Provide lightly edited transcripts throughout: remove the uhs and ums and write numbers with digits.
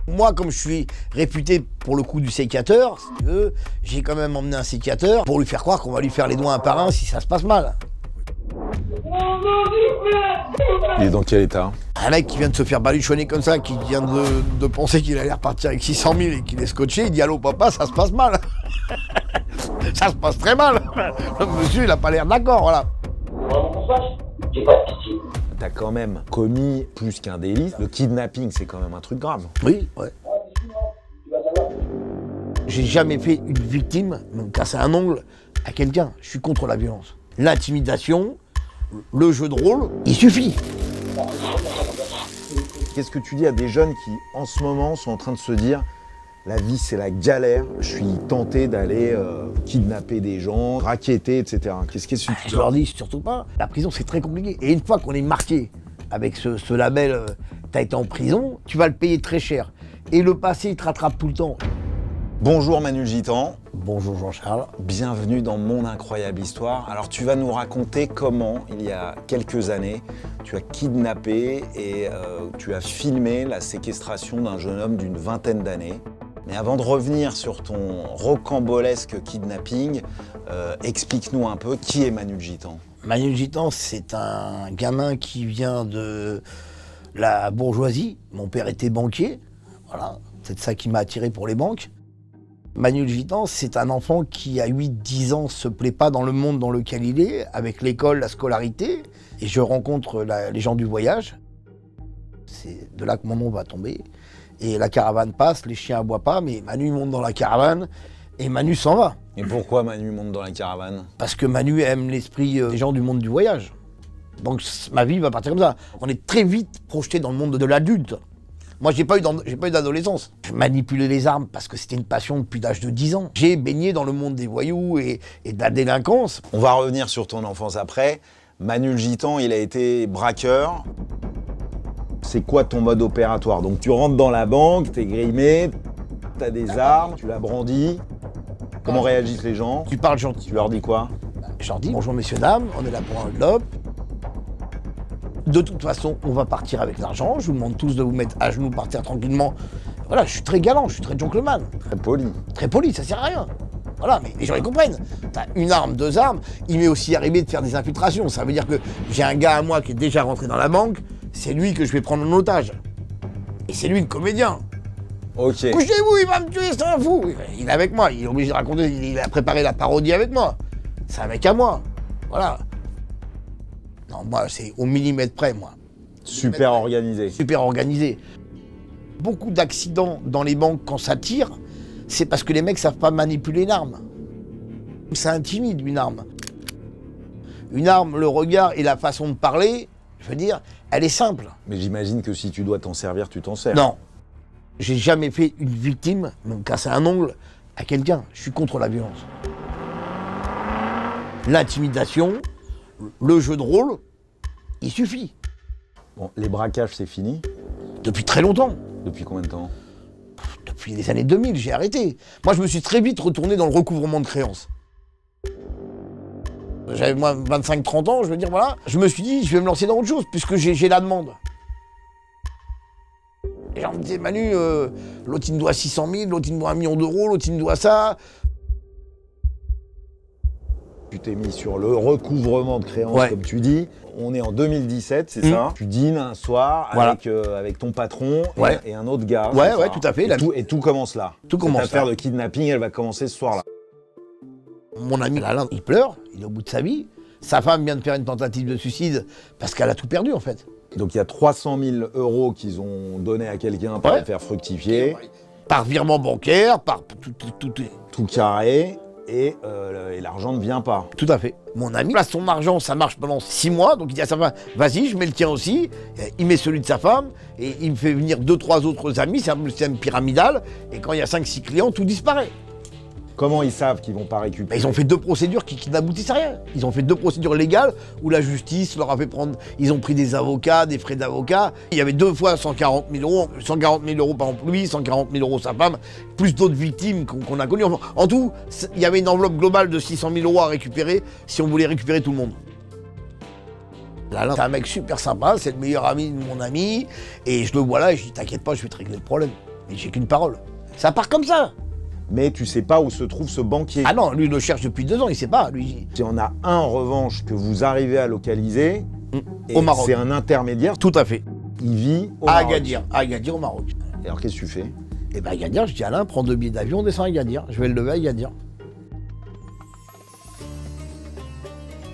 Moi, comme je suis réputé pour le coup du sécateur, si tu veux, j'ai quand même emmené un sécateur pour lui faire croire qu'on va lui faire les doigts un par un si ça se passe mal. Il est dans quel état? Un mec qui vient de se faire baluchonner comme ça, qui vient de penser qu'il allait repartir avec 600 000 et qu'il est scotché, il dit « Allô papa, ça se passe mal !» Ça se passe très mal. Le monsieur, il a pas l'air d'accord, voilà. J'ai pas de pitié. T'as quand même commis plus qu'un délit. Le kidnapping, c'est quand même un truc grave. Oui, ouais. J'ai jamais fait une victime, me casser un ongle, à quelqu'un. Je suis contre la violence. L'intimidation, le jeu de rôle, il suffit. Qu'est-ce que tu dis à des jeunes qui, en ce moment, sont en train de se dire « La vie, c'est la galère, je suis tenté d'aller kidnapper des gens, racketter, etc. » Qu'est-ce que tu dis? Je leur dis surtout pas, la prison c'est très compliqué. Et une fois qu'on est marqué avec ce label t'as été en prison, tu vas le payer très cher. Et le passé, il te rattrape tout le temps. Bonjour Manu le Gitan. Bonjour Jean-Charles. Bienvenue dans Mon Incroyable Histoire. Alors tu vas nous raconter comment, il y a quelques années, tu as kidnappé et tu as filmé la séquestration d'un jeune homme d'une vingtaine d'années. Mais avant de revenir sur ton rocambolesque kidnapping, explique-nous un peu qui est Manu le Gitan. Manu le Gitan, c'est un gamin qui vient de la bourgeoisie. Mon père était banquier, voilà, c'est ça qui m'a attiré pour les banques. Manu le Gitan, c'est un enfant qui, à 8-10 ans, se plaît pas dans le monde dans lequel il est, avec l'école, la scolarité. Et je rencontre les gens du voyage. C'est de là que mon nom va tomber. Et la caravane passe, les chiens aboient pas, mais Manu monte dans la caravane et Manu s'en va. Et pourquoi Manu monte dans la caravane? Parce que Manu aime l'esprit des gens du monde du voyage. Donc ma vie va partir comme ça. On est très vite projeté dans le monde de l'adulte. Moi, j'ai pas eu d'adolescence. Je manipulais les armes parce que c'était une passion depuis l'âge de 10 ans. J'ai baigné dans le monde des voyous et de la délinquance. On va revenir sur ton enfance après. Manu le Gitan, il a été braqueur. C'est quoi ton mode opératoire? Donc tu rentres dans la banque, t'es grimé, t'as des armes, tu la brandis. Comment réagissent les gens? Tu parles gentil. Tu leur dis quoi? Je leur dis bonjour messieurs, dames, on est là pour un hold-up. De toute façon, on va partir avec l'argent. Je vous demande tous de vous mettre à genoux, partir tranquillement. Voilà, je suis très galant, je suis très gentleman. Très poli. Très poli, ça sert à rien. Voilà, mais les gens ils comprennent. T'as une arme, deux armes. Il m'est aussi arrivé de faire des infiltrations. Ça veut dire que j'ai un gars à moi qui est déjà rentré dans la banque. C'est lui que je vais prendre en otage. Et c'est lui le comédien. Ok. Couchez-vous, il va me tuer, c'est un fou. Il est avec moi, il est obligé de raconter, il a préparé la parodie avec moi. C'est un mec à moi. Voilà. Non, moi, c'est au millimètre près, moi. Super organisé. Super organisé. Beaucoup d'accidents dans les banques quand ça tire, c'est parce que les mecs savent pas manipuler une arme. Ça intimide une arme. Une arme, le regard et la façon de parler, je veux dire, elle est simple. Mais j'imagine que si tu dois t'en servir, tu t'en sers. Non. J'ai jamais fait une victime, me casser un ongle, à quelqu'un. Je suis contre la violence. L'intimidation, le jeu de rôle, il suffit. Bon, les braquages, c'est fini. Depuis très longtemps. Depuis combien de temps? Depuis les années 2000, j'ai arrêté. Moi, je me suis très vite retourné dans le recouvrement de créances. J'avais moi 25-30 ans, je veux dire, voilà. Je me suis dit, je vais me lancer dans autre chose, puisque j'ai la demande. Les gens me disaient, Manu, l'autre il me doit 600 000, l'autre il me doit 1 million d'euros, l'autre il me doit ça. Tu t'es mis sur le recouvrement de créances, Ouais. comme tu dis. On est en 2017, c'est ça? Tu dînes un soir Voilà. avec ton patron Ouais. et un autre gars. Ouais, c'est ouais, ça tout à fait. Et tout commence là. Tout commence Cette affaire là. de kidnapping, elle va commencer ce soir-là. Mon ami Alain, il pleure, il est au bout de sa vie. Sa femme vient de faire une tentative de suicide parce qu'elle a tout perdu en fait. Donc il y a 300 000 € qu'ils ont donné à quelqu'un pour Ouais. la faire fructifier. Par virement bancaire, par tout. Tout carré. Et l'argent ne vient pas. Tout à fait. Mon ami place son argent, ça marche pendant 6 mois, donc il dit à sa femme, vas-y, je mets le tien aussi. Il met celui de sa femme, et il me fait venir 2-3 autres amis, c'est un système pyramidal, et quand il y a 5-6 clients, tout disparaît. Comment ils savent qu'ils vont pas Ben, récupérer? ils ont fait 2 procédures qui n'aboutissent à rien. Ils ont fait 2 procédures légales où la justice leur a fait prendre... Ils ont pris des avocats, des frais d'avocat. Il y avait 2 fois 140 000 €. 140 000 € par exemple lui, 140 000 € sa femme, plus d'autres victimes qu'on a connues. En tout, il y avait une enveloppe globale de 600 000 € à récupérer si on voulait récupérer tout le monde. Alain, c'est un mec super sympa, c'est le meilleur ami de mon ami. Et je le vois là et je dis, t'inquiète pas, je vais te régler le problème. Mais j'ai qu'une parole. Ça part comme ça. Mais tu sais pas où se trouve ce banquier. Ah non, lui, il le cherche depuis 2 ans, il sait pas. Lui, Il y en a un, en revanche, que vous arrivez à localiser. Au Maroc. C'est un intermédiaire. Tout à fait. Il vit au À Maroc. Agadir. À Agadir, au Maroc. Et alors, qu'est-ce que tu fais? Et ben Agadir, je dis Alain, prends 2 billets d'avion, on descend à Agadir. Je vais le lever à Agadir.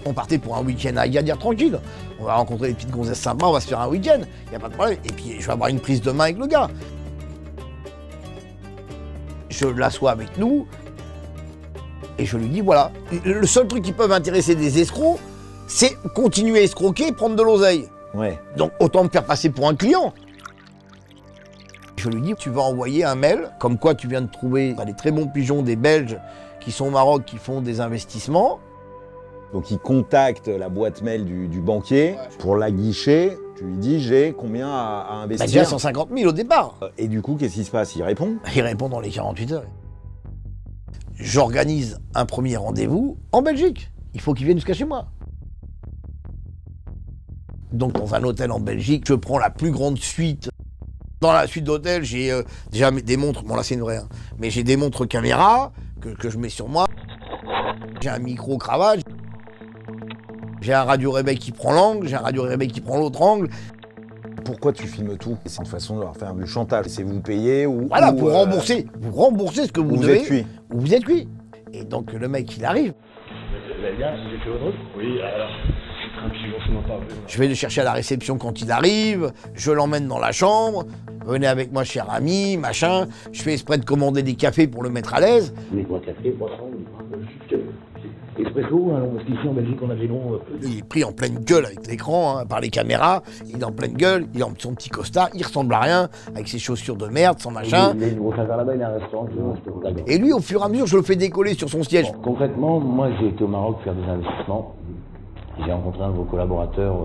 On partait pour un week-end à Agadir tranquille. On va rencontrer des petites gonzesses sympas, on va se faire un week-end. Il n'y a pas de problème. Et puis, je vais avoir une prise de main avec le gars. Je l'assois avec nous. Et je lui dis, voilà, le seul truc qui peut intéresser des escrocs, c'est continuer à escroquer et prendre de l'oseille. Ouais. Donc, autant me faire passer pour un client. Je lui dis, tu vas envoyer un mail, comme quoi tu viens de trouver des très bons pigeons, des Belges qui sont au Maroc, qui font des investissements. Donc, il contacte la boîte mail du banquier pour la guichet. Tu lui dis, j'ai combien à Bah, investir? déjà 150 000 au départ. Et du coup, qu'est-ce qui se passe? Il répond? Il répond dans les 48 heures. J'organise un premier rendez-vous en Belgique. Il faut qu'il vienne jusqu'à chez moi. Donc, dans un hôtel en Belgique, je prends la plus grande suite. Dans la suite d'hôtel, j'ai déjà des montres. Bon, là, c'est une vraie. Hein, mais j'ai des montres caméra que je mets sur moi. J'ai un micro-cravate. J'ai un radio-réveil qui prend l'angle. J'ai un radio-réveil qui prend l'autre angle. Pourquoi tu filmes tout? C'est une façon de leur faire du chantage. C'est vous payez ou... Voilà, ou, pour rembourser. Vous remboursez ce que vous vous devez. êtes cuit. Ou vous êtes cuit. Et donc, le mec, il arrive. Vous allez bien, vous êtes heureux? Oui, alors, tranquille, on s'en parle. Je vais le chercher à la réception quand il arrive, je l'emmène dans la chambre, venez avec moi cher ami, machin, je fais exprès de commander des cafés pour le mettre à l'aise. Vous voulez quoi, café, boisson, juste expresso, hein, parce qu'ici en Belgique on a des noms. Il est pris en pleine gueule avec l'écran, hein, par les caméras, il est en pleine gueule, il a son petit costard, il ressemble à rien, avec ses chaussures de merde, son machin. Il y a une grosse affaire là-bas, il y a un restaurant, je peux vous la Et lui, au fur et à mesure, je le fais décoller sur son siège. Concrètement, moi j'ai été au Maroc faire des investissements. J'ai rencontré un de vos collaborateurs,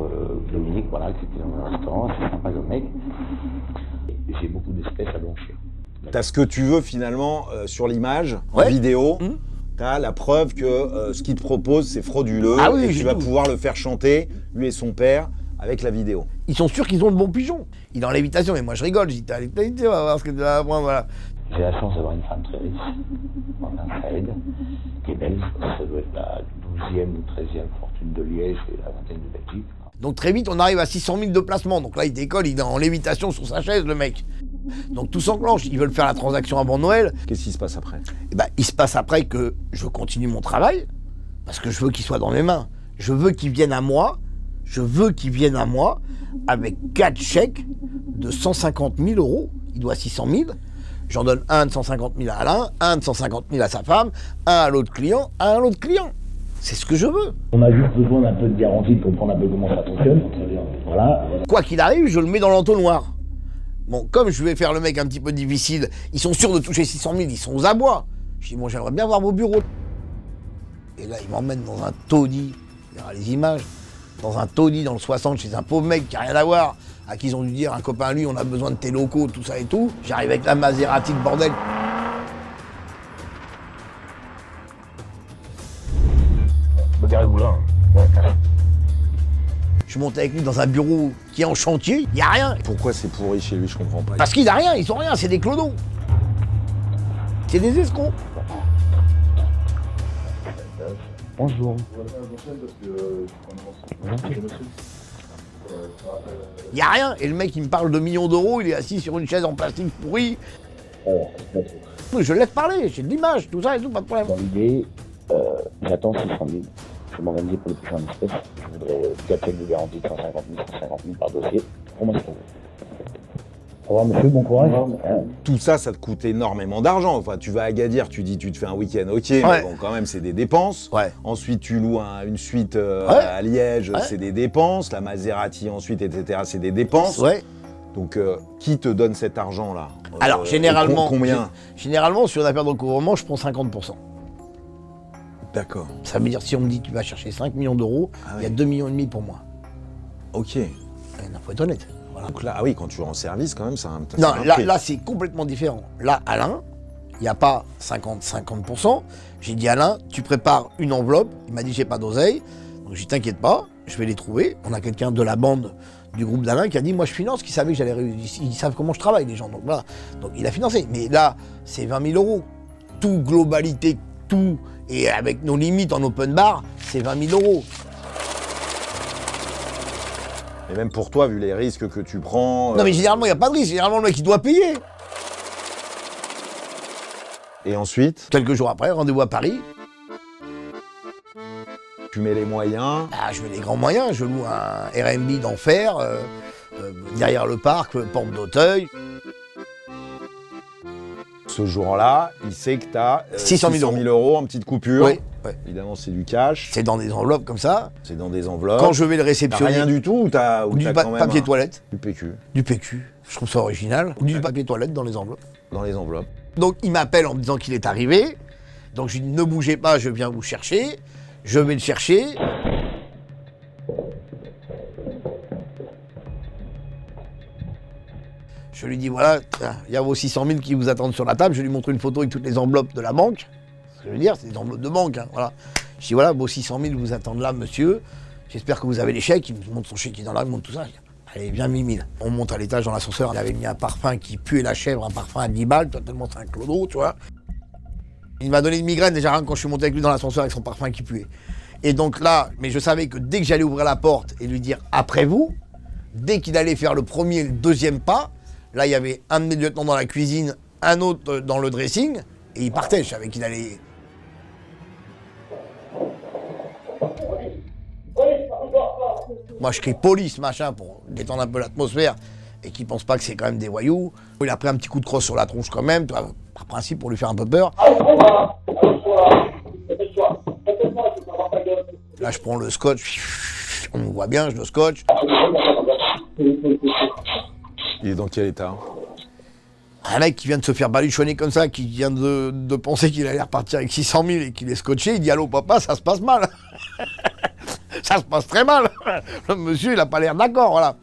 Dominique, voilà, qui était dans un restaurant, c'est sympa comme mec. J'ai beaucoup d'espèces à blanchir. T'as ce que tu veux finalement sur l'image, en Ouais. vidéo. Mmh. T'as la preuve que ce qu'il te propose, c'est frauduleux. Ah oui, et j'ai tu vas tout. pouvoir le faire chanter, lui et son père, avec la vidéo. Ils sont sûrs qu'ils ont le bon pigeon. Il est en lévitation, mais moi je rigole, je dis, allez, on va voir ce que tu vas apprendre, voilà. J'ai la chance d'avoir une femme très riche, voilà, Saïd, qui est belge. Ça doit être la 12e ou 13e fortune de Liège et la 20e de Belgique. Donc très vite, on arrive à 600 000 de placement. Donc là, il décolle, il est en lévitation sur sa chaise, le mec. Donc tout s'enclenche. Ils veulent faire la transaction avant Noël. Qu'est-ce qui se passe après? Et ben, il se passe après que je continue mon travail, parce que je veux qu'il soit dans mes mains. Je veux qu'il vienne à moi. Je veux qu'il vienne à moi avec 4 chèques de 150 000 euros. Il doit 600 000. J'en donne un de 150 000 à Alain, un de 150 000 à sa femme, un à l'autre client, un à l'autre client. C'est ce que je veux. On a juste besoin d'un peu de garantie pour comprendre un peu comment ça fonctionne. Voilà. Quoi qu'il arrive, je le mets dans l'entonnoir. Bon, comme je vais faire le mec un petit peu difficile, ils sont sûrs de toucher 600 000, ils sont aux abois. Je dis, moi j'aimerais bien voir vos bureaux. Et là, il m'emmène dans un taudis, il y aura les images, dans un taudis dans le 60 chez un pauvre mec qui n'a rien à voir, à qui ils ont dû dire, un copain à lui, on a besoin de tes locaux, tout ça et tout. J'arrive avec la Maserati de bordel. Regardez-vous là. Je monte avec lui dans un bureau qui est en chantier, il n'y a rien. Pourquoi c'est pourri chez lui? Je comprends pas. Parce qu'il n'a rien, ils ont rien, c'est des clodos. C'est des escrocs. Bonjour. Il n'y a rien. Et le mec, il me parle de millions d'euros, il est assis sur une chaise en plastique pourri. Je le laisse parler, j'ai de l'image, tout ça et tout, pas de problème. Dans l'idée, j'attends 600 000. Je vais m'organiser pour le plus en espèces. Je voudrais 4 chèques de garantie de 150 000 par dossier. Pour moi, c'est pour vous. Au revoir, monsieur, bon courage. Tout ça, ça te coûte énormément d'argent. Enfin, tu vas à Agadir, tu dis tu te fais un week-end, ok, mais Ouais. bon, quand même, c'est des dépenses. Ouais. Ensuite, tu loues une suite Ouais. à Liège, Ouais. c'est des dépenses. La Maserati ensuite, etc., c'est des dépenses. Ouais. Donc, qui te donne cet argent-là? Alors, Et généralement, combien? Généralement, sur une affaire de recouvrement, je prends 50%. D'accord. Ça veut dire, si on me dit tu vas chercher 5 millions d'euros, Ah il y a ouais. 2,5 millions pour moi. Ok. Il faut être honnête. Voilà. Donc là, ah oui, quand tu es en service, quand même, ça a un Non, un là, prix. là c'est complètement différent. Là, Alain, il n'y a pas 50%. J'ai dit, Alain, tu prépares une enveloppe. Il m'a dit, j'ai pas d'oseille. Donc, j'ai dit, t'inquiète pas, je vais les trouver. On a quelqu'un de la bande du groupe d'Alain qui a dit moi je finance, qui savait que j'allais réussir, ils savent comment je travaille les gens, donc voilà. Donc il a financé, mais là c'est 20 000 euros. Tout, globalité, tout, et avec nos limites en open bar, c'est 20 000 euros. Et même pour toi, vu les risques que tu prends... Non mais généralement il n'y a pas de risque, généralement le mec il doit payer. Et ensuite, Quelques jours après, rendez-vous à Paris. tu mets les moyens. Bah, je mets les grands moyens, je loue un Airbnb d'enfer, derrière le parc, porte d'Auteuil. Ce jour-là, il sait que tu as 600 000 euros en petite coupure. Oui, ouais. Évidemment, c'est du cash, C'est dans des enveloppes comme ça. c'est dans des enveloppes. Quand je vais le T'as réceptionner, rien du tout ou t'as du quand même papier toilette, du PQ du PQ, je trouve ça original, ou du papier toilette dans les enveloppes. dans les enveloppes. Donc il m'appelle en me disant qu'il est arrivé. Donc je lui dis ne bougez pas, je viens vous chercher. Je vais le chercher. Je lui dis voilà, il y a vos 600 000 qui vous attendent sur la table. Je lui montre une photo avec toutes les enveloppes de la banque. Ce que je veux dire, c'est des enveloppes de banque. Hein, voilà. Je dis voilà, vos 600 000 vous attendent là, monsieur. J'espère que vous avez les chèques. Il me montre son chèque qui est dans là, il me montre tout ça. Je dis, allez, viens 8 000. On monte à l'étage dans l'ascenseur. Il avait mis un parfum qui puait la chèvre, un parfum à 10 balles, tellement c'est un clodo, tu vois. Il m'a donné une migraine déjà rien quand je suis monté avec lui dans l'ascenseur avec son parfum qui puait. Et donc là, mais je savais que dès que j'allais ouvrir la porte et lui dire après vous, dès qu'il allait faire le premier et le deuxième pas, là il y avait un de mes lieutenants dans la cuisine, un autre dans le dressing, et il partait. Je savais qu'il allait. Moi je crie police, machin, pour détendre un peu l'atmosphère et qu'il pense pas que c'est quand même des voyous. Il a pris un petit coup de crosse sur la tronche quand même, par principe pour lui faire un peu peur. Là je prends le scotch, on me voit bien, je le scotch. Il est dans quel état? Un mec qui vient de se faire baluchonner comme ça, qui vient de penser qu'il allait repartir avec 600 000 et qu'il est scotché, il dit allô papa, ça se passe mal. Ça se passe très mal. Le monsieur il a pas l'air d'accord, voilà.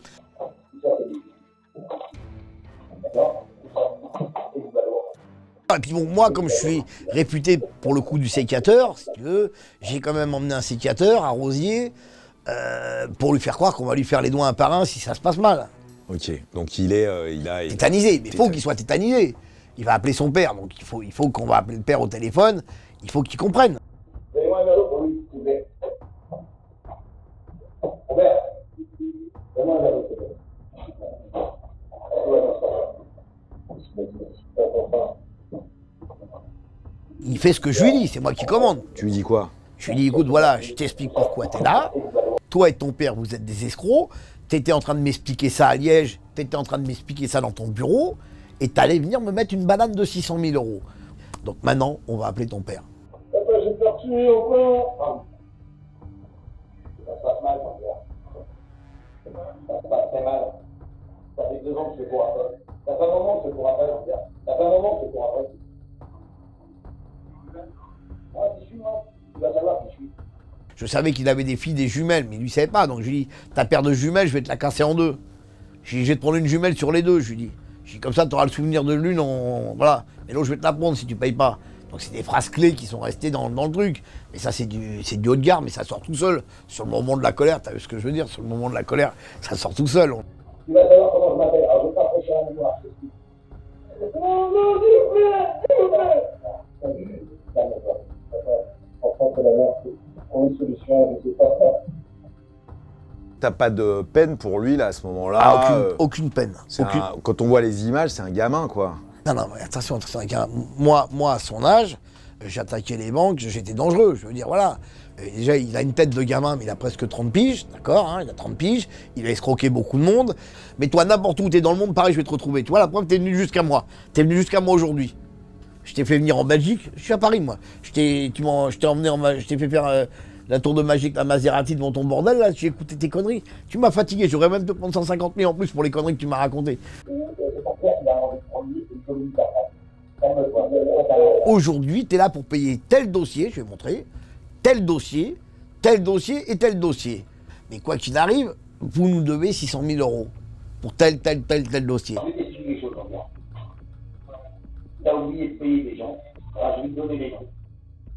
Et puis bon, moi, comme je suis réputé pour le coup du sécateur, si tu veux, j'ai quand même emmené un sécateur à Rosier pour lui faire croire qu'on va lui faire les doigts un par un si ça se passe mal. Ok, donc il a... Tétanisé, mais il faut qu'il soit tétanisé. Il va appeler son père, donc il faut qu'on va appeler le père au téléphone, il faut qu'il comprenne. Donnez-moi un verre pour lui, s'il vous plaît. Robert, donne-moi un verre, s'il vous plaît. Il fait ce que je lui dis, c'est moi qui commande. Tu lui dis quoi? Je lui dis, écoute, voilà, je t'explique pourquoi t'es là. Toi et ton père, vous êtes des escrocs. T'étais en train de m'expliquer ça à Liège, t'étais en train de m'expliquer ça dans ton bureau, et t'allais venir me mettre une banane de 600 000 euros. Donc maintenant, on va appeler ton père. Papa, j'ai peur de tuer encore. Ça se passe mal, mon père. Ça se passe très mal. Ça fait 2 ans que je cours après. Ça fait un moment que je cours après, mon père. Ça fait un moment que je cours après. Ah, c'est celui, moi. Tu vas savoir qui je suis. Je savais qu'il avait des filles, des jumelles, mais lui, il savait pas. Donc je lui dis, ta paire de jumelles, je vais te la casser en deux. Je lui dis, je vais te prendre une jumelle sur les deux, je lui dis. Je dis, comme ça, tu auras le souvenir de l'une, voilà. Mais l'autre, je vais te la prendre si tu payes pas. Donc c'est des phrases clés qui sont restées dans le truc. Mais ça, c'est du haut de gamme, mais ça sort tout seul. Sur le moment de la colère, t'as vu ce que je veux dire? Sur le moment de la colère, ça sort tout seul. Tu vas savoir comment je m'appelle. Alors, je vais t'approcher à la mémoire, je t'explique. Non, non, s'il vous plaît, s'il vous plaît. Calme-toi. En France, la mère, on a une solution, je sais pas ça. T'as pas de peine pour lui, là, à ce moment-là? Ah, aucune peine. Quand on voit les images, c'est un gamin, quoi. Non, mais attention. Moi, à son âge, j'attaquais les banques, j'étais dangereux. Je veux dire, voilà. Déjà, il a une tête de gamin, mais il a presque 30 piges, d'accord, hein, il a 30 piges, il a escroqué beaucoup de monde. Mais toi, n'importe où t'es dans le monde, pareil, je vais te retrouver. Tu vois, la preuve, t'es venu jusqu'à moi. T'es venu jusqu'à moi aujourd'hui. Je t'ai fait venir en Belgique, je suis à Paris, moi. Je t'ai fait faire la tour de magie avec la Maserati devant ton bordel, là, j'ai écouté tes conneries. Tu m'as fatigué, j'aurais même te prendre 150 000 en plus pour les conneries que tu m'as racontées. Aujourd'hui, t'es là pour payer tel dossier, je vais montrer, tel dossier et tel dossier. Mais quoi qu'il arrive, vous nous devez 600 000 euros pour tel dossier. Je vais t'expliquer les choses, mon gars. Tu as oublié de payer des gens, alors je vais te donner les noms.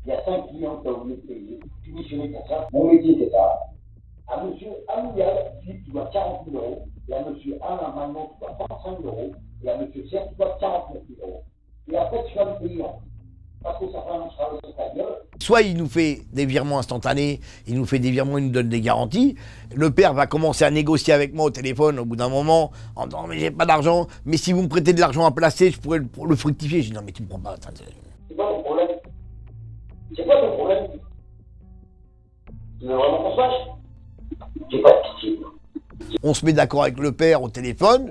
Il y a 5 clients que tu as oublié de payer. Tu missionnais pour ça. Mon métier, c'est ça. À monsieur Amial, tu dois 40 000 euros. Et à monsieur Alain Magnon, tu dois 35 000 euros. Et à monsieur Serre, tu dois 49 000 euros. Et après, tu vas me payer en plus. Parce que ça fait un travail sur ta gueule. Soit il nous fait des virements instantanés, il nous fait des virements, il nous donne des garanties. Le père va commencer à négocier avec moi au téléphone au bout d'un moment, en disant mais j'ai pas d'argent, mais si vous me prêtez de l'argent à placer, je pourrais le fructifier. Je dis non mais tu me prends pas. C'est quoi ton problème? C'est quoi ton problème? Tu veux vraiment qu'on se fâche? J'ai pas de pitié. On se met d'accord avec le père au téléphone.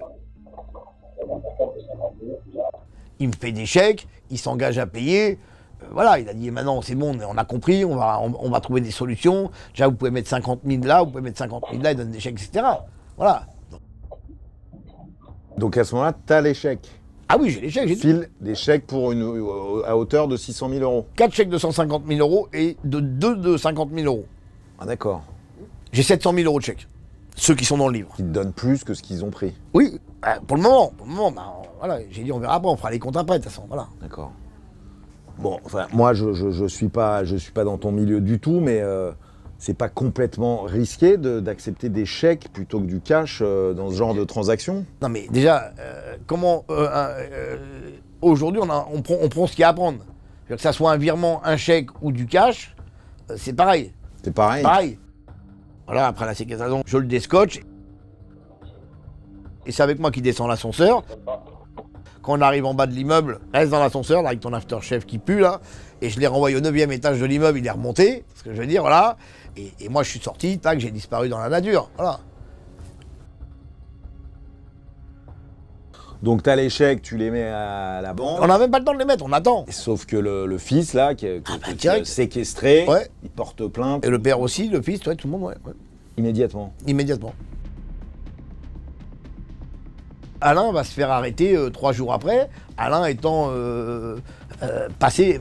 Il me fait des chèques, il s'engage à payer. Voilà, il a dit maintenant c'est bon, on a compris, on va trouver des solutions. Déjà vous pouvez mettre 50 000 là, vous pouvez mettre 50 000 là, il donne des chèques, etc. Voilà. Donc à ce moment-là, tu as les chèques. Ah oui, j'ai les chèques, j'ai File des chèques pour à hauteur de 600 000 euros. 4 chèques de 150 000 euros et 2 de 50 000 euros. Ah d'accord. J'ai 700 000 euros de chèques. Ceux qui sont dans le livre. Qui te donnent plus que ce qu'ils ont pris. Oui, pour le moment, voilà, j'ai dit on verra pas, on fera les comptes après de toute façon, voilà. D'accord. Bon, enfin, moi, je suis pas dans ton milieu du tout, mais c'est pas complètement risqué d'accepter des chèques plutôt que du cash dans ce genre de transaction? Non mais déjà, aujourd'hui on prend ce qu'il y a à prendre. Que ça soit un virement, un chèque ou du cash, c'est pareil. C'est pareil? Pareil. Voilà, après la séquestration, je le déscotche. Et c'est avec moi qui descends l'ascenseur. Quand on arrive en bas de l'immeuble, reste dans l'ascenseur, là, avec ton afterchef qui pue, là. Et je l'ai renvoyé au 9e étage de l'immeuble, il est remonté. Ce que je veux dire, voilà. Et moi, je suis sorti, tac, j'ai disparu dans la nature. Voilà. Donc t'as les chèques, tu les mets à la banque. On n'a même pas le temps de les mettre, on attend. Sauf que le fils, là, qui est direct. séquestré, Ouais. il porte plainte Et le père aussi, le fils, ouais, tout le monde, ouais. immédiatement. Immédiatement. Alain va se faire arrêter 3 jours après, Alain étant passé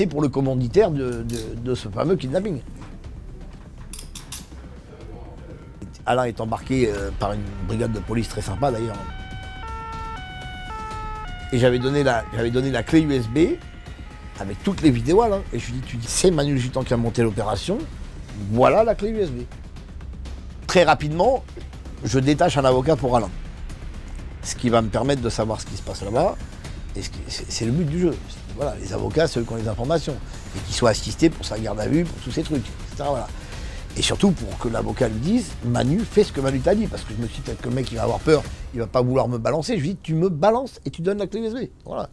pour le commanditaire de ce fameux kidnapping. Alain est embarqué par une brigade de police très sympa d'ailleurs. Et j'avais donné la clé USB avec toutes les vidéos là. Et je lui dis, c'est Manu le Gitan qui a monté l'opération, voilà la clé USB. Très rapidement, je détache un avocat pour Alain. Ce qui va me permettre de savoir ce qui se passe là-bas. Et c'est le but du jeu. Voilà, les avocats, c'est eux qui ont les informations. Et qu'ils soient assistés pour sa garde à vue, pour tous ces trucs, etc. Voilà. Et surtout pour que l'avocat lui dise, Manu, fais ce que Manu t'a dit. Parce que je me suis dit, peut-être que le mec, il va avoir peur, il va pas vouloir me balancer. Je lui dis, tu me balances et tu donnes la clé USB. Voilà.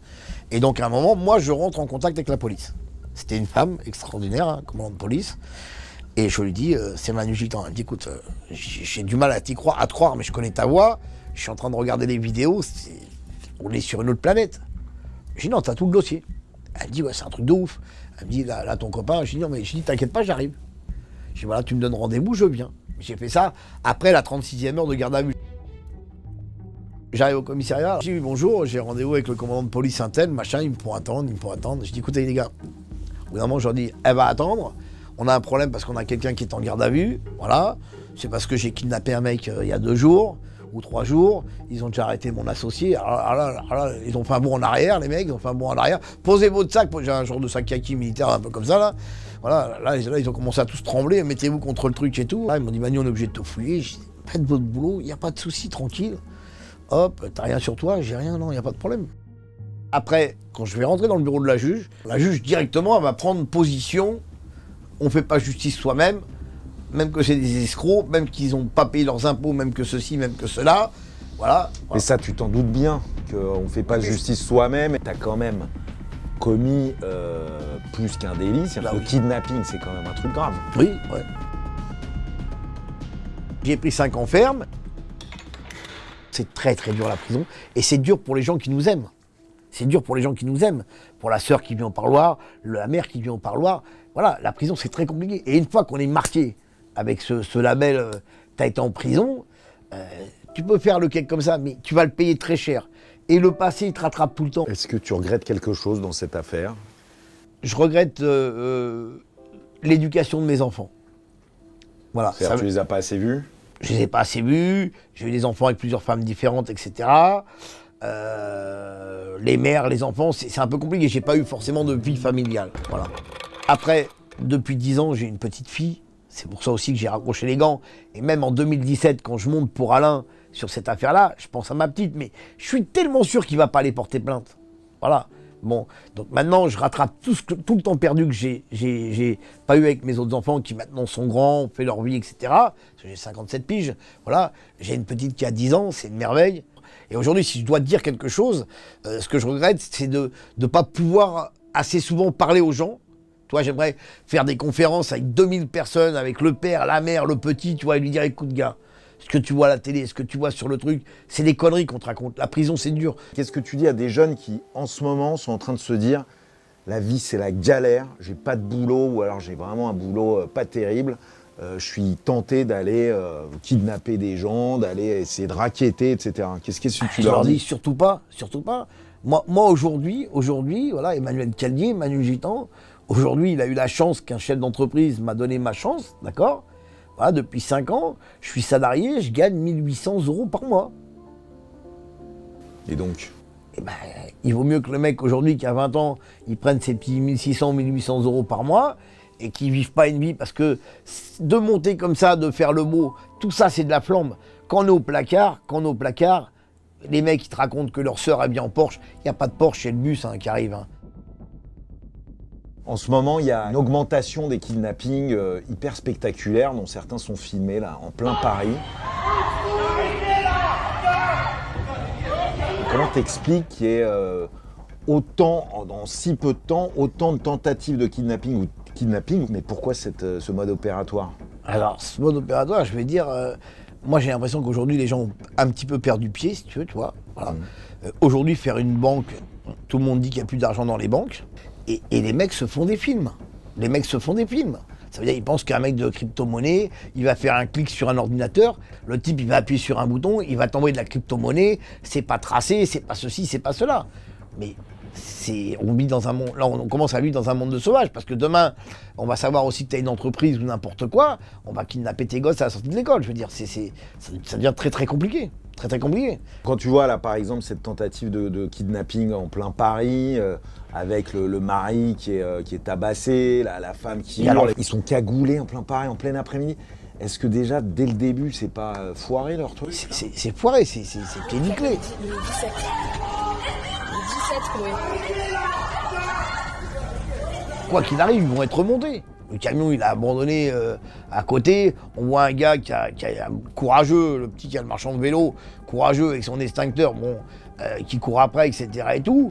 Et donc à un moment, moi, je rentre en contact avec la police. C'était une femme extraordinaire, hein, commandant de police. Et je lui dis, c'est Manu Gitan. Elle me dit, écoute, j'ai du mal à te croire, mais je connais ta voix. Je suis en train de regarder les vidéos, on est sur une autre planète. Je dis non, t'as tout le dossier. Elle me dit ouais, c'est un truc de ouf. Elle me dit là ton copain, je dis non mais je dis t'inquiète pas, j'arrive. Je dis voilà, tu me donnes rendez-vous, je viens. J'ai fait ça après la 36e heure de garde à vue. J'arrive au commissariat, je dis bonjour, j'ai rendez-vous avec le commandant de police Saint-Tel, machin, il me faut attendre. Je dis écoutez les gars, au bout d'un moment je leur dis elle va attendre. On a un problème parce qu'on a quelqu'un qui est en garde à vue, voilà. C'est parce que j'ai kidnappé un mec il y a 2 jours. Ou 3 jours, ils ont déjà arrêté mon associé. Alors là, ils ont fait un bond en arrière, les mecs, ils ont fait un bond en arrière. Posez votre sac, j'ai un genre de sac kaki militaire un peu comme ça, là. Voilà, là, ils ont commencé à tous trembler, mettez-vous contre le truc et tout. Là, ils m'ont dit, Manu, on est obligé de te fouiller. Je dis, faites votre boulot, il n'y a pas de souci, tranquille. Hop, t'as rien sur toi, j'ai rien, non, il n'y a pas de problème. Après, quand je vais rentrer dans le bureau de la juge directement, elle va prendre position. On ne fait pas justice soi-même. Même que c'est des escrocs, même qu'ils n'ont pas payé leurs impôts, même que ceci, même que cela. Voilà. Et ça, tu t'en doutes bien, qu'on ne fait pas justice soi-même. Tu as quand même commis plus qu'un délit. C'est-à-dire que le kidnapping, c'est quand même un truc grave. Oui, ouais. J'ai pris 5 ans ferme. C'est très très dur la prison. Et c'est dur pour les gens qui nous aiment. C'est dur pour les gens qui nous aiment. Pour la sœur qui vient au parloir, la mère qui vient au parloir. Voilà, la prison, c'est très compliqué. Et une fois qu'on est marqué avec ce label, t'as été en prison, tu peux faire le cake comme ça, mais tu vas le payer très cher. Et le passé, il te rattrape tout le temps. Est-ce que tu regrettes quelque chose dans cette affaire? Je regrette l'éducation de mes enfants. Voilà. C'est-à-dire que tu les as pas assez vus? Je les ai pas assez vus, j'ai eu des enfants avec plusieurs femmes différentes, etc. Les mères, les enfants, c'est un peu compliqué. J'ai pas eu forcément de vie familiale. Voilà. Après, depuis 10 ans, j'ai une petite fille C'est pour ça aussi que j'ai raccroché les gants. Et même en 2017, quand je monte pour Alain sur cette affaire-là, je pense à ma petite, mais je suis tellement sûr qu'il ne va pas aller porter plainte. Voilà. Bon, donc maintenant, je rattrape tout le temps perdu que j'ai pas eu avec mes autres enfants qui maintenant sont grands, ont fait leur vie, etc. Parce que j'ai 57 piges. Voilà. J'ai une petite qui a 10 ans, c'est une merveille. Et aujourd'hui, si je dois te dire quelque chose, ce que je regrette, c'est de ne pas pouvoir assez souvent parler aux gens. Toi, j'aimerais faire des conférences avec 2000 personnes, avec le père, la mère, le petit, tu vois, et lui dire, écoute, gars, ce que tu vois à la télé, ce que tu vois sur le truc, c'est des conneries qu'on te raconte. La prison, c'est dur. Qu'est-ce que tu dis à des jeunes qui, en ce moment, sont en train de se dire « la vie, c'est la galère, j'ai pas de boulot, ou alors j'ai vraiment un boulot pas terrible, je suis tenté d'aller kidnapper des gens, d'aller essayer de racketter, etc. » Qu'est-ce que tu Je leur leur dis dis? surtout pas, surtout pas. Moi aujourd'hui, voilà, Emmanuel Callier, Manu Gitan, aujourd'hui, il a eu la chance qu'un chef d'entreprise m'a donné ma chance, d'accord? Voilà, depuis 5 ans, je suis salarié, je gagne 1800 € par mois. Et donc? Eh ben, il vaut mieux que le mec aujourd'hui qui a 20 ans, il prenne ses petits 1600, 1800 € par mois et qu'il ne vive pas une vie, parce que de monter comme ça, de faire le mot, tout ça c'est de la flambe. Quand on est au placard, les mecs ils te racontent que leur sœur habille en Porsche, il n'y a pas de Porsche, c'est le bus qui arrive. En ce moment, il y a une augmentation des kidnappings hyper spectaculaires, dont certains sont filmés là, en plein Paris. Comment t'expliques qu'il y ait dans si peu de temps, autant de tentatives de kidnapping mais pourquoi ce mode opératoire? Alors, ce mode opératoire, je vais dire, moi j'ai l'impression qu'aujourd'hui les gens ont un petit peu perdu pied, si tu veux, tu vois. Voilà. Aujourd'hui, faire une banque, tout le monde dit qu'il n'y a plus d'argent dans les banques. Et les mecs se font des films. Ça veut dire qu'ils pensent qu'un mec de crypto-monnaie, il va faire un clic sur un ordinateur, le type il va appuyer sur un bouton, il va t'envoyer de la crypto-monnaie, c'est pas tracé, c'est pas ceci, c'est pas cela. Mais on vit dans un monde, là on commence à vivre dans un monde de sauvages, parce que demain, on va savoir aussi que tu as une entreprise ou n'importe quoi, on va kidnapper tes gosses à la sortie de l'école. Je veux dire, ça devient très très compliqué. Très très compliqué. Quand tu vois là par exemple cette tentative de kidnapping en plein Paris, avec le mari qui est tabassé, la femme qui hurle, ils sont cagoulés en plein Paris, en plein après-midi. Est-ce que déjà dès le début c'est pas foiré leur truc? C'est foiré, c'est pied nickelé. Le 17. Le 17, oui. Quoi qu'il arrive, ils vont être remontés. Le camion, il a abandonné à côté. On voit un gars qui a courageux, le petit qui a le marchand de vélo, courageux avec son extincteur, qui court après, etc. et tout.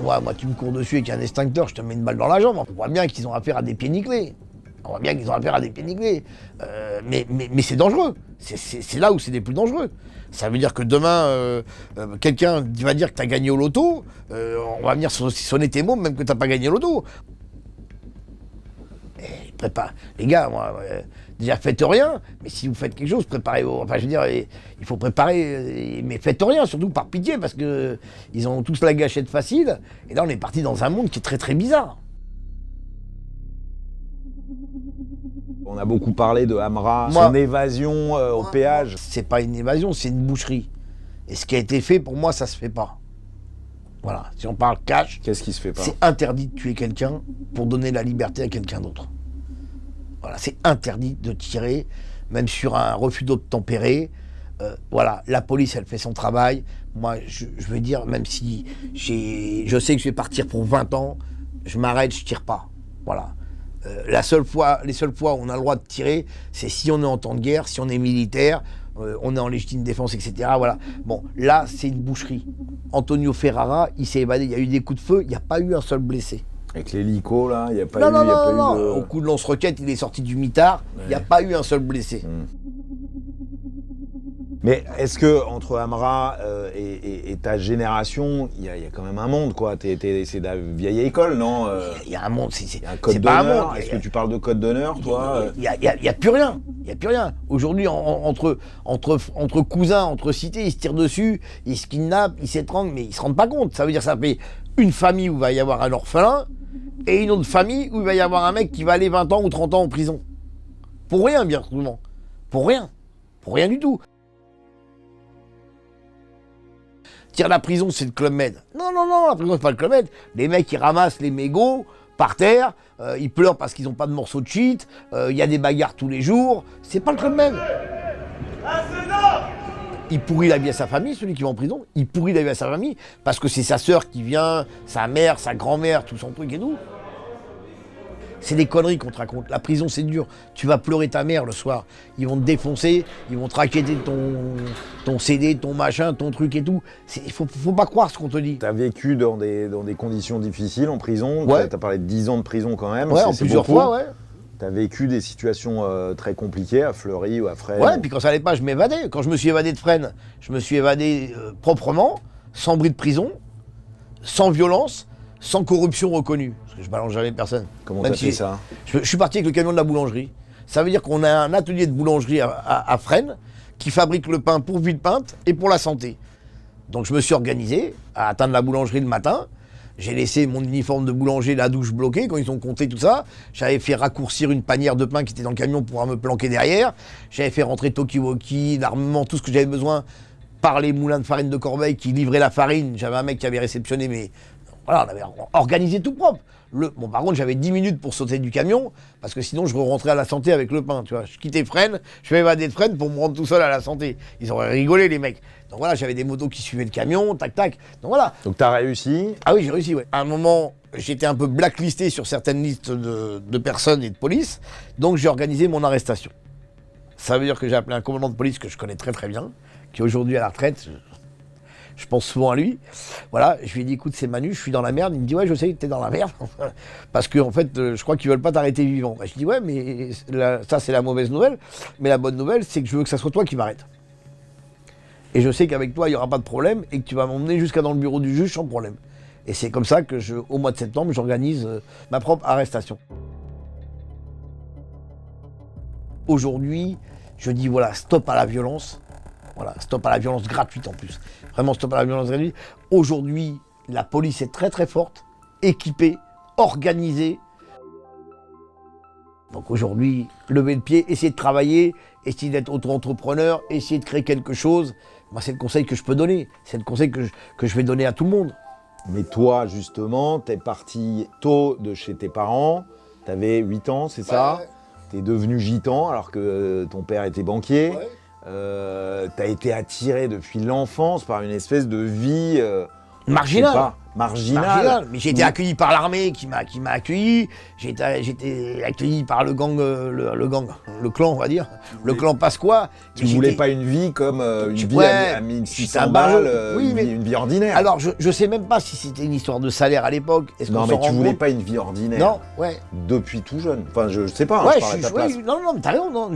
Moi, tu me cours dessus avec un extincteur, je te mets une balle dans la jambe. On voit bien qu'ils ont affaire à des pieds nickelés. Mais c'est dangereux. C'est là où c'est des plus dangereux. Ça veut dire que demain, quelqu'un va dire que tu as gagné au loto, on va venir sonner tes mots même que tu n'as pas gagné au loto. Les gars, déjà faites rien, mais si vous faites quelque chose, préparez. Enfin, je veux dire, il faut préparer, mais faites rien, surtout par pitié, parce que ils ont tous la gâchette facile. Et là, on est parti dans un monde qui est très très bizarre. On a beaucoup parlé de Hamra, son évasion au péage. C'est pas une évasion, c'est une boucherie. Et ce qui a été fait, pour moi, ça se fait pas. Voilà, si on parle cash, qu'est-ce qui se fait pas? C'est interdit de tuer quelqu'un pour donner la liberté à quelqu'un d'autre. Voilà, c'est interdit de tirer, même sur un refus d'obtempérer. Voilà, la police, elle fait son travail. Moi, je veux dire, même si je sais que je vais partir pour 20 ans, je m'arrête, je tire pas. Voilà. Les seules fois où on a le droit de tirer, c'est si on est en temps de guerre, si on est militaire, on est en légitime défense, etc. Voilà. Bon, là, c'est une boucherie. Antonio Ferrara, il s'est évadé, il y a eu des coups de feu, il n'y a pas eu un seul blessé. Avec l'hélico, là, il n'y a pas eu... Non. Au coup de lance-roquette, il est sorti du mitard, il n'y a pas eu un seul blessé. Mais est-ce que entre Hamra et ta génération, il y a quand même un monde, quoi? C'est de la vieille école, non? Il y a un monde, Il y a un code d'honneur. Est-ce que tu parles de code d'honneur, toi? Il y a plus rien. Il y a plus rien. Aujourd'hui, entre cousins, entre cités, ils se tirent dessus, ils se kidnappent, ils s'étranglent, mais ils se rendent pas compte. Ça veut dire que ça fait une famille où il va y avoir un orphelin et une autre famille où il va y avoir un mec qui va aller 20 ans ou 30 ans en prison. Pour rien, bien souvent. Pour rien. Pour rien du tout. Dire la prison, c'est le Club Med. Non, non, non, la prison, c'est pas le Club Med. Les mecs, ils ramassent les mégots par terre, ils pleurent parce qu'ils n'ont pas de morceaux de shit, il y a des bagarres tous les jours. C'est pas le Club Med. Il pourrit la vie à sa famille, celui qui va en prison. Il pourrit la vie à sa famille parce que c'est sa sœur qui vient, sa mère, sa grand-mère, tout son truc et tout. C'est des conneries qu'on te raconte. La prison, c'est dur. Tu vas pleurer ta mère le soir. Ils vont te défoncer, ils vont te raqueter ton CD, ton machin, ton truc et tout. Il faut pas croire ce qu'on te dit. Tu as vécu dans des conditions difficiles en prison. Ouais. Tu as parlé de 10 ans de prison quand même. Ouais, en plusieurs fois, ouais. Tu as vécu des situations très compliquées à Fleury ou à Fresnes. Ouais, puis quand ça allait pas, je m'évadais. Quand je me suis évadé de Fresnes, je me suis évadé proprement, sans bruit de prison, sans violence, sans corruption reconnue. Parce que je balance jamais personne. Comment t'as fait ça? Je suis parti avec le camion de la boulangerie. Ça veut dire qu'on a un atelier de boulangerie à Fresnes qui fabrique le pain pour Villepinte et pour la santé. Donc je me suis organisé à atteindre la boulangerie le matin. J'ai laissé mon uniforme de boulanger, la douche bloquée quand ils ont compté tout ça. J'avais fait raccourcir une panière de pain qui était dans le camion pour me planquer derrière. J'avais fait rentrer Tokiwoki, l'armement, tout ce que j'avais besoin par les moulins de farine de Corbeil qui livraient la farine. J'avais un mec qui avait réceptionné, mais voilà, on avait organisé tout propre. Bon, par contre, j'avais 10 minutes pour sauter du camion, parce que sinon, je rentrais à la santé avec le pain, tu vois. Je quittais Fresnes, je m'évadais de Fresnes pour me rendre tout seul à la santé. Ils auraient rigolé, les mecs. Donc voilà, j'avais des motos qui suivaient le camion, tac, tac. Donc voilà. Donc t'as réussi? Ah oui, j'ai réussi, ouais. À un moment, j'étais un peu blacklisté sur certaines listes de personnes et de police, donc j'ai organisé mon arrestation. Ça veut dire que j'ai appelé un commandant de police que je connais très très bien, qui est aujourd'hui à la retraite. Je pense souvent à lui. Voilà, je lui ai dit, écoute, c'est Manu, je suis dans la merde. Il me dit, ouais, je sais que t'es dans la merde. Parce qu'en fait, je crois qu'ils veulent pas t'arrêter vivant. Je dis, ouais, mais ça, c'est la mauvaise nouvelle. Mais la bonne nouvelle, c'est que je veux que ça soit toi qui m'arrête. Et je sais qu'avec toi, il n'y aura pas de problème et que tu vas m'emmener jusqu'à dans le bureau du juge sans problème. Et c'est comme ça que, au mois de septembre, j'organise ma propre arrestation. Aujourd'hui, je dis, voilà, stop à la violence. Voilà, stop à la violence gratuite en plus. Vraiment stop à la violence gratuite. Aujourd'hui, la police est très très forte, équipée, organisée. Donc aujourd'hui, lever le pied, essayer de travailler, essayer d'être auto-entrepreneur, essayer de créer quelque chose. Moi, c'est le conseil que je peux donner. C'est le conseil que je vais donner à tout le monde. Mais toi, justement, t'es parti tôt de chez tes parents. T'avais 8 ans, c'est ça? Ouais. T'es devenu gitan alors que ton père était banquier. Ouais. T'as été attiré depuis l'enfance par une espèce de vie Marginale. Marginale. Mais j'ai été accueilli par l'armée qui m'a accueilli. J'étais accueilli par le gang, le clan, on va dire. Le clan Pasqua. Tu voulais pas une vie comme une vie à 1600 balles, balles, une vie ordinaire. Alors, je sais même pas si c'était une histoire de salaire à l'époque. Non, mais tu voulais pas une vie ordinaire. Non, ouais. Depuis tout jeune. Enfin, je sais pas, Ouais, je parle à ta place. non, mais t'as raison, non.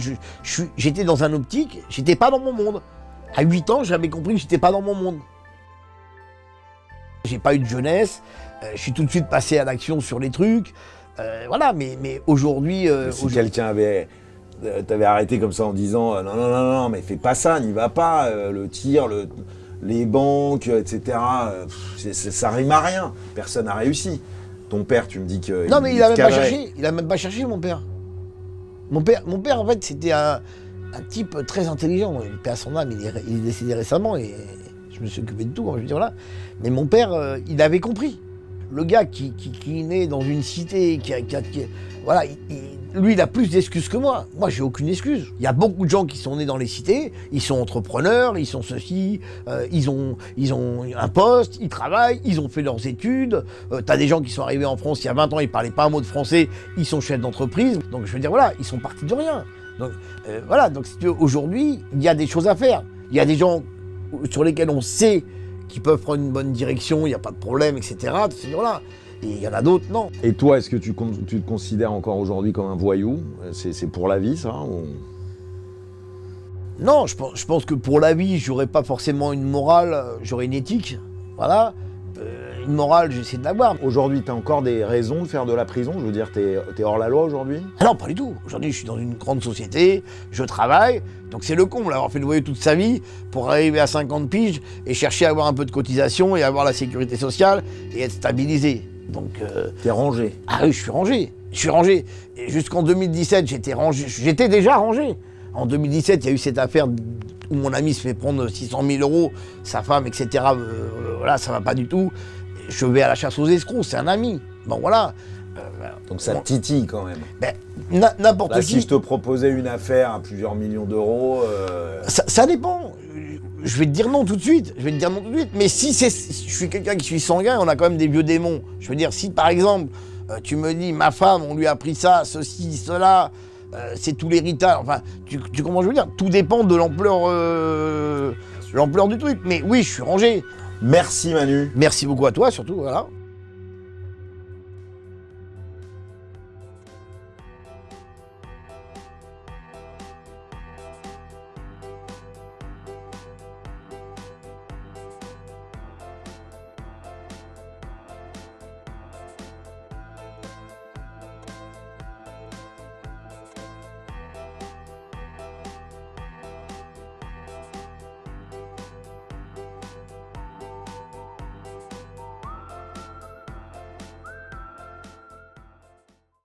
J'étais dans un optique, j'étais pas dans mon monde. À 8 ans, j'avais compris que j'étais pas dans mon monde. J'ai pas eu de jeunesse, je suis tout de suite passé à l'action sur les trucs. Voilà, mais aujourd'hui... Si quelqu'un t'avait arrêté comme ça en disant non, mais fais pas ça, n'y va pas, le tir, les banques, etc., ça rime à rien, personne n'a réussi. Ton père, tu me dis que... Non, mais il a même pas cherché, il a même pas cherché, mon père. Mon père, en fait, c'était un type très intelligent. Il paie à son âme, il est décédé récemment et je me suis occupé de tout, hein, je veux dire, voilà. Mais mon père, il avait compris. Le gars qui est né dans une cité, voilà, lui, il a plus d'excuses que moi. Moi, j'ai aucune excuse. Il y a beaucoup de gens qui sont nés dans les cités, ils sont entrepreneurs, ils sont ceci, ils ont un poste, ils travaillent, ils ont fait leurs études. T'as des gens qui sont arrivés en France il y a 20 ans, ils parlaient pas un mot de français, ils sont chefs d'entreprise. Donc, je veux dire, voilà, ils sont partis de rien. Donc, voilà, donc aujourd'hui, il y a des choses à faire. Il y a des gens sur lesquels on sait qu'ils peuvent prendre une bonne direction, il n'y a pas de problème, etc. Voilà. Et il y en a d'autres, non. Et toi, est-ce que tu te considères encore aujourd'hui comme un voyou? C'est pour la vie, ça ou... Non, je pense que pour la vie, j'aurais pas forcément une morale, j'aurais une éthique. Voilà. Une morale, j'essaie de l'avoir. Aujourd'hui, tu as encore des raisons de faire de la prison? Je veux dire, t'es hors la loi aujourd'hui? Ah non, pas du tout. Aujourd'hui, je suis dans une grande société, je travaille, donc c'est le comble d'avoir fait le voyou toute sa vie pour arriver à 50 piges et chercher à avoir un peu de cotisation et avoir la sécurité sociale et être stabilisé. Donc... T'es rangé? Ah oui, je suis rangé. Je suis rangé. Et jusqu'en 2017, j'étais déjà rangé. En 2017, il y a eu cette affaire où mon ami se fait prendre 600 000 euros, sa femme, etc. Voilà, ça va pas du tout. Je vais à la chasse aux escrocs, c'est un ami. Bon, voilà. Donc ça te titille quand même. Ben, n'importe Là, qui. si je te proposais une affaire à plusieurs millions d'euros... Ça dépend. Je vais te dire non tout de suite. Mais si je suis quelqu'un qui suis sanguin, on a quand même des vieux démons. Je veux dire, si par exemple, tu me dis, ma femme, on lui a pris ça, ceci, cela, c'est tout l'héritage. Enfin, tu comprends ce que je veux dire? Tout dépend de l'ampleur du truc. Mais oui, je suis rangé. Merci Manu. Merci beaucoup à toi, surtout, voilà.